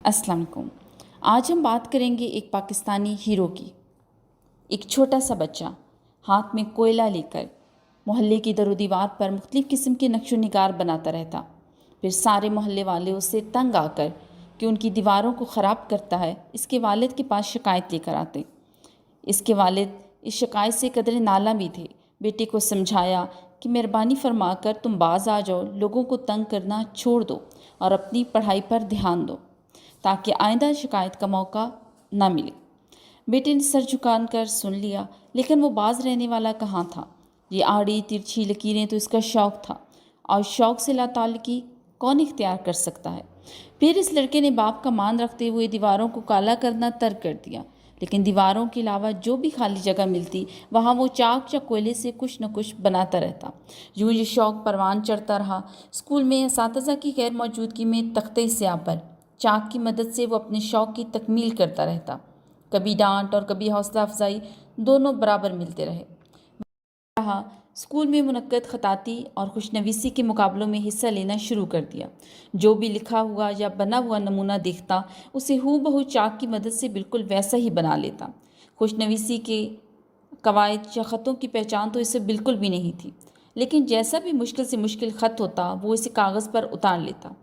अस्सलाम वालेकुम। आज हम बात करेंगे एक पाकिस्तानी हीरो की। एक छोटा सा बच्चा हाथ में कोयला लेकर मोहल्ले की दरो दीवार पर मुख्तलिफ़ किस्म के नक्शो निगार बनाता रहता। फिर सारे मोहल्ले वाले उससे तंग आकर कि उनकी दीवारों को ख़राब करता है, इसके वालिद के पास शिकायत लेकर आते। इसके वालिद इस शिकायत से कदरे नाला भी थे। बेटे को समझाया कि मेहरबानी फरमाकर तुम बाज आ जाओ, लोगों को तंग करना छोड़ दो और अपनी पढ़ाई पर ध्यान दो ताकि आइंदा शिकायत का मौका ना मिले। बेटे ने सर झुकान कर सुन लिया, लेकिन वो बाज रहने वाला कहाँ था। ये आड़ी तिरछी लकीरें तो इसका शौक़ था, और शौक़ से लाताल्लुकी कौन इख्तियार कर सकता है। फिर इस लड़के ने बाप का मान रखते हुए दीवारों को काला करना तर्क कर दिया, लेकिन दीवारों के अलावा जो भी खाली जगह मिलती वहाँ वो चाक या कोयले से कुछ न कुछ बनाता रहता। यूँ ये शौक़ परवान चढ़ता रहा। स्कूल में असातिज़ा की गैर मौजूदगी में तख्ते स्याह पर चाक की मदद से वो अपने शौक़ की तकमील करता रहता। कभी डांट और कभी हौसला अफजाई दोनों बराबर मिलते रहा। स्कूल में मुनक्कद खताती और खुशनवीसी के मुकाबलों में हिस्सा लेना शुरू कर दिया। जो भी लिखा हुआ या बना हुआ नमूना देखता उसे हूबहू चाक की मदद से बिल्कुल वैसा ही बना लेता। खुशनवीसी के कवायद या ख़तों की पहचान तो इसे बिल्कुल भी नहीं थी, लेकिन जैसा भी मुश्किल से मुश्किल ख़त होता वो इसे कागज़ पर उतार लेता।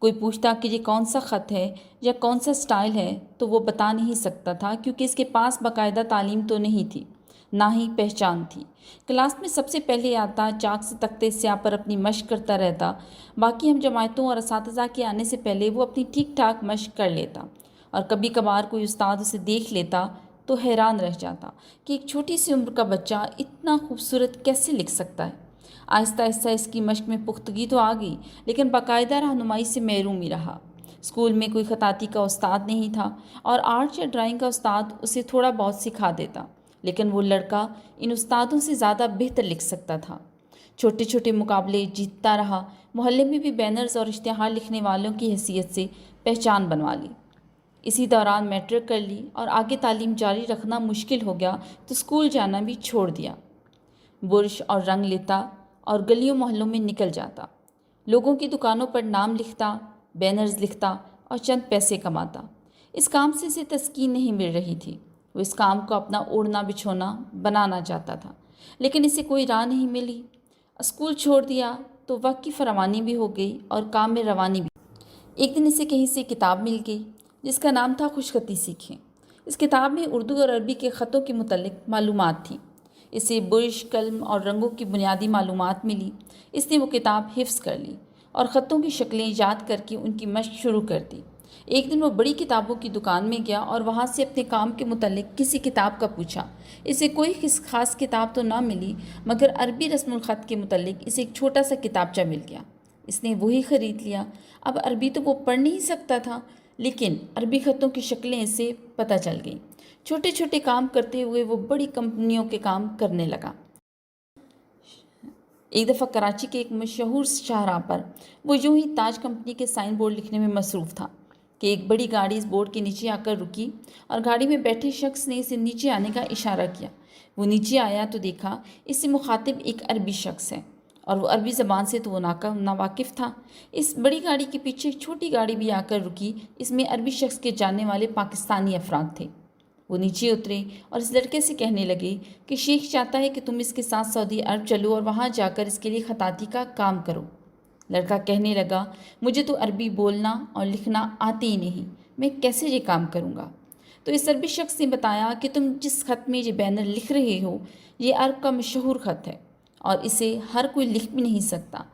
कोई पूछता कि ये कौन सा ख़त है या कौन सा स्टाइल है तो वो बता नहीं सकता था, क्योंकि इसके पास बाकायदा तालीम तो नहीं थी, ना ही पहचान थी। क्लास में सबसे पहले आता, चाक से तख्ते स्याह पर अपनी मश्क करता रहता। बाकी हम जमायतों और असातिज़ा के आने से पहले वो अपनी ठीक ठाक मश्क कर लेता, और कभी कभार कोई उस्ताद उसे देख लेता तो हैरान रह जाता कि एक छोटी सी उम्र का बच्चा इतना खूबसूरत कैसे लिख सकता है। आहिस्ता आहिस्ता इसकी मश्क में पुख्तगी तो आ गई, लेकिन बाकायदा रहनुमाई से महरूम ही रहा। स्कूल में कोई खताती का उस्ताद नहीं था, और आर्ट या ड्राइंग का उस्ताद उसे थोड़ा बहुत सिखा देता, लेकिन वो लड़का इन उस्तादों से ज़्यादा बेहतर लिख सकता था। छोटे छोटे मुकाबले जीतता रहा। मोहल्ले में भी बैनर्स और इश्तिहार लिखने वालों की हैसियत से पहचान बनवा ली। इसी दौरान मैट्रिक कर ली और आगे तालीम जारी रखना मुश्किल हो गया तो स्कूल जाना भी छोड़ दिया। बुरश और रंग लेता और गलियों मोहल्लों में निकल जाता। लोगों की दुकानों पर नाम लिखता, बैनर्स लिखता और चंद पैसे कमाता। इस काम से इसे तस्कीन नहीं मिल रही थी। वो इस काम को अपना ओढ़ना बिछोना बनाना चाहता था, लेकिन इसे कोई राह नहीं मिली। स्कूल छोड़ दिया तो वक्त की फरावानी भी हो गई और काम में रवानी भी। एक दिन इसे कहीं से किताब मिल गई जिसका नाम था खुशखती सीखें। इस किताब में उर्दू और अरबी के ख़तों के मुतल्लिक मालूमात थी। इसे बुरश, कलम और रंगों की बुनियादी मालूमात मिली। इसने वो किताब हिफ्ज़ कर ली और ख़तों की शक्लें याद करके उनकी मशक शुरू कर दी। एक दिन वो बड़ी किताबों की दुकान में गया और वहाँ से अपने काम के मुतल्लिक किसी किताब का पूछा। इसे कोई ख़ास किताब तो ना मिली, मगर अरबी रस्मुल ख़त के मुतल्लिक इसे एक छोटा सा किताबचा मिल गया। इसने वही ख़रीद लिया। अब अरबी तो वो पढ़ नहीं सकता था, लेकिन अरबी ख़तों की शक्लें इसे पता चल गईं। छोटे छोटे काम करते हुए वो बड़ी कंपनियों के काम करने लगा। एक दफ़ा कराची के एक मशहूर शाहराह पर वो यूं ही ताज कंपनी के साइन बोर्ड लिखने में मसरूफ़ था कि एक बड़ी गाड़ी इस बोर्ड के नीचे आकर रुकी और गाड़ी में बैठे शख्स ने इसे नीचे आने का इशारा किया। वो नीचे आया तो देखा इससे मुखातिब एक अरबी शख्स है, और वो अरबी ज़बान से तो वो नावाकिफ़ था। इस बड़ी गाड़ी के पीछे एक छोटी गाड़ी भी आकर रुकी। इसमें अरबी शख्स के जानने वाले पाकिस्तानी अफराद थे। वो नीचे उतरे और इस लड़के से कहने लगे कि शेख चाहता है कि तुम इसके साथ सऊदी अरब चलो और वहाँ जाकर इसके लिए खताती का काम करो। लड़का कहने लगा, मुझे तो अरबी बोलना और लिखना आते ही नहीं, मैं कैसे ये काम करूँगा। तो इस अरबी शख्स ने बताया कि तुम जिस ख़त में ये बैनर लिख रहे हो ये अरब का मशहूर ख़त है और इसे हर कोई लिख भी नहीं सकता।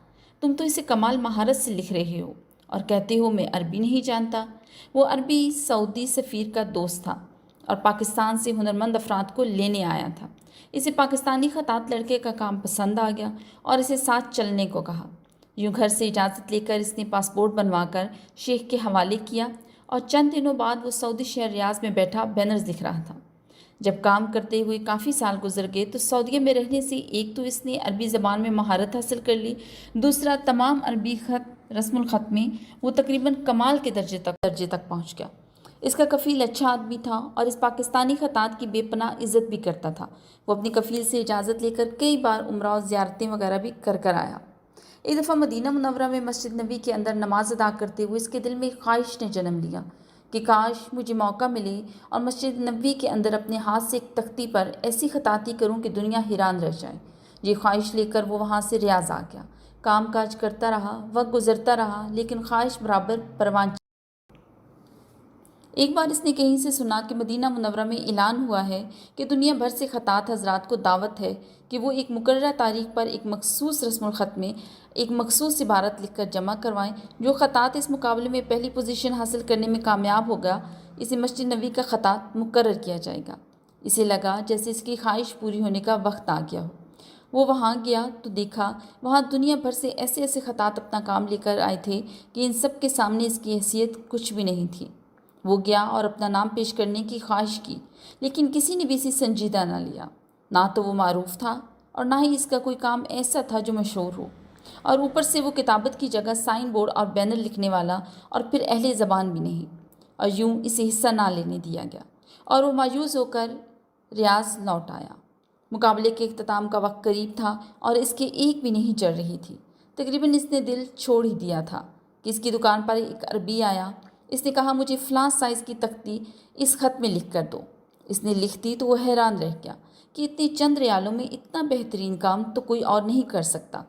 तुम तो इसे कमाल महारत से लिख रहे हो और कहते हो मैं अरबी नहीं जानता। वो अरबी सऊदी सफ़ीर का दोस्त था और पाकिस्तान से हुनरमंद अफराद को लेने आया था। इसे पाकिस्तानी खतात लड़के का काम पसंद आ गया और इसे साथ चलने को कहा। यूँ घर से इजाज़त लेकर इसने पासपोर्ट बनवाकर शेख के हवाले किया और चंद दिनों बाद वो सऊदी शहर रियाज में बैठा बैनर्स लिख रहा था। जब काम करते हुए काफ़ी साल गुजर गए तो सऊदीया में रहने से एक तो इसने अरबी ज़बान में महारत हासिल कर ली, दूसरा तमाम अरबी ख़त रस्मुल ख़त में वो तकरीबन कमाल के दर्जे तक पहुँच गया। इसका कफ़ील अच्छा आदमी था और इस पाकिस्तानी खतात की बेपनाह इज़्ज़त भी करता था। वो अपने कफ़ील से इजाज़त लेकर कई बार उम्रा और ज़ियारतें वगैरह भी कर आया। एक दफ़ा मदीना मुनव्वरा में मस्जिद नबी के अंदर नमाज अदा करते हुए इसके दिल में एक ख्वाहिश ने जन्म लिया کہ کاش مجھے موقع ملے اور مسجد نبوی کے اندر اپنے ہاتھ سے ایک تختی پر ایسی خطاطی کروں کہ دنیا حیران رہ جائے۔ یہ خواہش لے کر وہ وہاں سے ریاض آ گیا۔ کام کاج کرتا رہا، وقت گزرتا رہا، لیکن خواہش برابر پروان۔ ایک بار اس نے کہیں سے سنا کہ مدینہ منورہ میں اعلان ہوا ہے کہ دنیا بھر سے خطاط حضرات کو دعوت ہے کہ وہ ایک مقررہ تاریخ پر ایک مخصوص رسم الخط میں ایک مخصوص عبارت لکھ کر جمع کروائیں۔ جو خطاط اس مقابلے میں پہلی پوزیشن حاصل کرنے میں کامیاب ہوگا، اسے مسجد نبوی کا خطاط مقرر کیا جائے گا۔ اسے لگا جیسے اس کی خواہش پوری ہونے کا وقت آ گیا ہو۔ وہ وہاں گیا تو دیکھا وہاں دنیا بھر سے ایسے ایسے خطاط اپنا کام لے کر آئے تھے کہ ان سب کے سامنے اس کی حیثیت کچھ بھی نہیں تھی۔ وہ گیا اور اپنا نام پیش کرنے کی خواہش کی، لیکن کسی نے بھی اسے سنجیدہ نہ لیا۔ نہ تو وہ معروف تھا اور نہ ہی اس کا کوئی کام ایسا تھا جو مشہور ہو، اور اوپر سے وہ کتابت کی جگہ سائن بورڈ اور بینر لکھنے والا اور پھر اہل زبان بھی نہیں، اور یوں اسے حصہ نہ لینے دیا گیا، اور وہ مایوس ہو کر ریاض لوٹ آیا۔ مقابلے کے اختتام کا وقت قریب تھا اور اس کے ایک بھی نہیں چڑھ رہی تھی۔ تقریباً اس نے دل چھوڑ ہی دیا تھا کہ اس کی دکان پر ایک عربی آیا۔ اس نے کہا مجھے فلاں سائز کی تختی اس خط میں لکھ کر دو۔ اس نے لکھ دی تو وہ حیران رہ گیا کہ اتنے چند ریالوں میں اتنا بہترین کام تو کوئی اور نہیں کر سکتا۔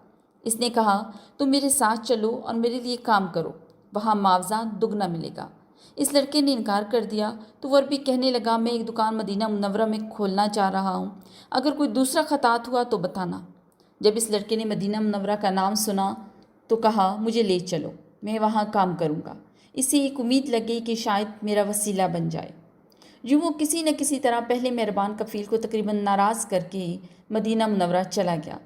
اس نے کہا تم میرے ساتھ چلو اور میرے لیے کام کرو، وہاں معاوضہ دگنا ملے گا۔ اس لڑکے نے انکار کر دیا تو وہ عربی کہنے لگا میں ایک دکان مدینہ منورہ میں کھولنا چاہ رہا ہوں، اگر کوئی دوسرا خطاط ہوا تو بتانا۔ جب اس لڑکے نے مدینہ منورہ کا نام سنا تو کہا مجھے لے چلو، میں وہاں کام کروں گا۔ اسے ایک امید لگ گئی کہ شاید میرا وسیلہ بن جائے۔ یوں وہ کسی نہ کسی طرح پہلے مہربان کفیل کو تقریباً ناراض کر کے ہی مدینہ منورہ چلا گیا۔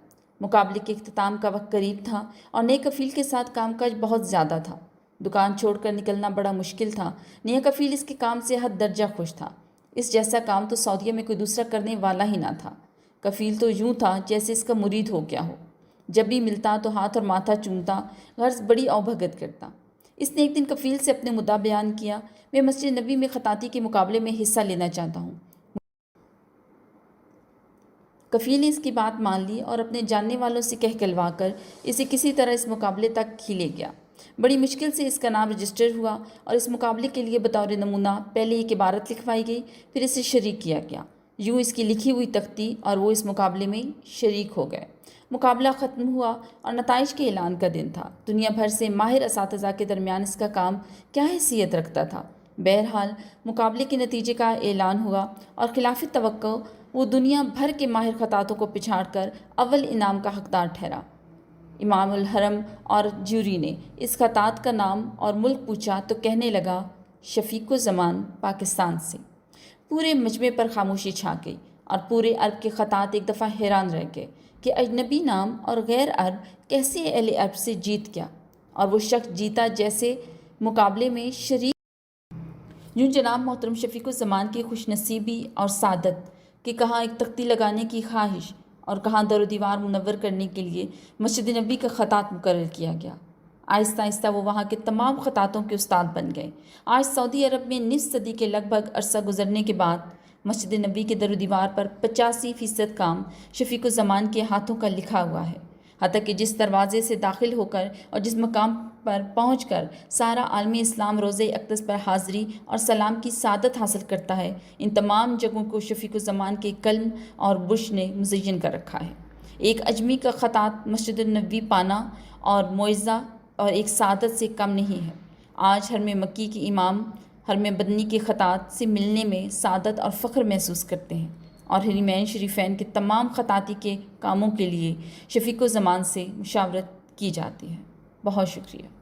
مقابلے کے اختتام کا وقت قریب تھا اور نئے کفیل کے ساتھ کام کاج بہت زیادہ تھا۔ دکان چھوڑ کر نکلنا بڑا مشکل تھا۔ نیا کفیل اس کے کام سے حد درجہ خوش تھا۔ اس جیسا کام تو سعودیہ میں کوئی دوسرا کرنے والا ہی نہ تھا۔ کفیل تو یوں تھا جیسے اس کا مرید ہو گیا ہو۔ جب بھی ملتا تو ہاتھ اور ماتھا چومتا، غرض بڑی اوبھگت کرتا۔ اس نے ایک دن کفیل سے اپنے مدعا بیان کیا، میں مسجد نبوی میں خطاطی کے مقابلے میں حصہ لینا چاہتا ہوں۔ کفیل نے اس کی بات مان لی اور اپنے جاننے والوں سے کہہ کلوا کر اسے کسی طرح اس مقابلے تک ہی لے گیا۔ بڑی مشکل سے اس کا نام رجسٹر ہوا اور اس مقابلے کے لیے بطور نمونہ پہلے ایک عبارت لکھوائی گئی، پھر اسے شریک کیا گیا۔ یوں اس کی لکھی ہوئی تختی اور وہ اس مقابلے میں شریک ہو گئے۔ مقابلہ ختم ہوا اور نتائج کے اعلان کا دن تھا۔ دنیا بھر سے ماہر اساتذہ کے درمیان اس کا کام کیا حیثیت رکھتا تھا۔ بہرحال مقابلے کے نتیجے کا اعلان ہوا اور خلاف توقع وہ دنیا بھر کے ماہر خطاطوں کو پچھاڑ کر اول انعام کا حقدار ٹھہرا۔ امام الحرم اور جیوری نے اس خطاط کا نام اور ملک پوچھا تو کہنے لگا شفیق الزمان پاکستان سے۔ پورے مجمع پر خاموشی چھا گئی اور پورے عرب کے خطاط ایک دفعہ حیران رہ گئے کہ اجنبی نام اور غیر عرب کیسے اہل عرب سے جیت گیا، اور وہ شخص جیتا جیسے مقابلے میں شریک۔ یوں جناب محترم شفیق الزمان کی خوش نصیبی اور سعادت کہ کہاں ایک تختی لگانے کی خواہش اور کہاں در و دیوار منور کرنے کے لیے مسجد نبوی کا خطاط مقرر کیا گیا۔ آہستہ آہستہ وہ وہاں کے تمام خطاطوں کے استاد بن گئے۔ آج سعودی عرب میں نصف صدی کے لگ بھگ عرصہ گزرنے کے بعد مسجد نبوی کے در و دیوار پر 85% کام شفیق الزمان کے ہاتھوں کا لکھا ہوا ہے۔ حتیٰ کہ جس دروازے سے داخل ہو کر اور جس مقام پر پہنچ کر سارا عالم اسلام روضہ اقدس پر حاضری اور سلام کی سعادت حاصل کرتا ہے، ان تمام جگہوں کو شفیق الزمان کے قلم اور برش نے مزین کر رکھا ہے۔ ایک اجمی کا خطاط مسجد النبوی پانا اور معجزہ اور ایک سعادت سے کم نہیں ہے۔ آج حرم مکی کے امام حرم بدنی کے خطاط سے ملنے میں سعادت اور فخر محسوس کرتے ہیں، اور حرمین شریفین کے تمام خطاطی کے کاموں کے لیے شفیق الزمان سے مشاورت کی جاتی ہے۔ بہت شکریہ۔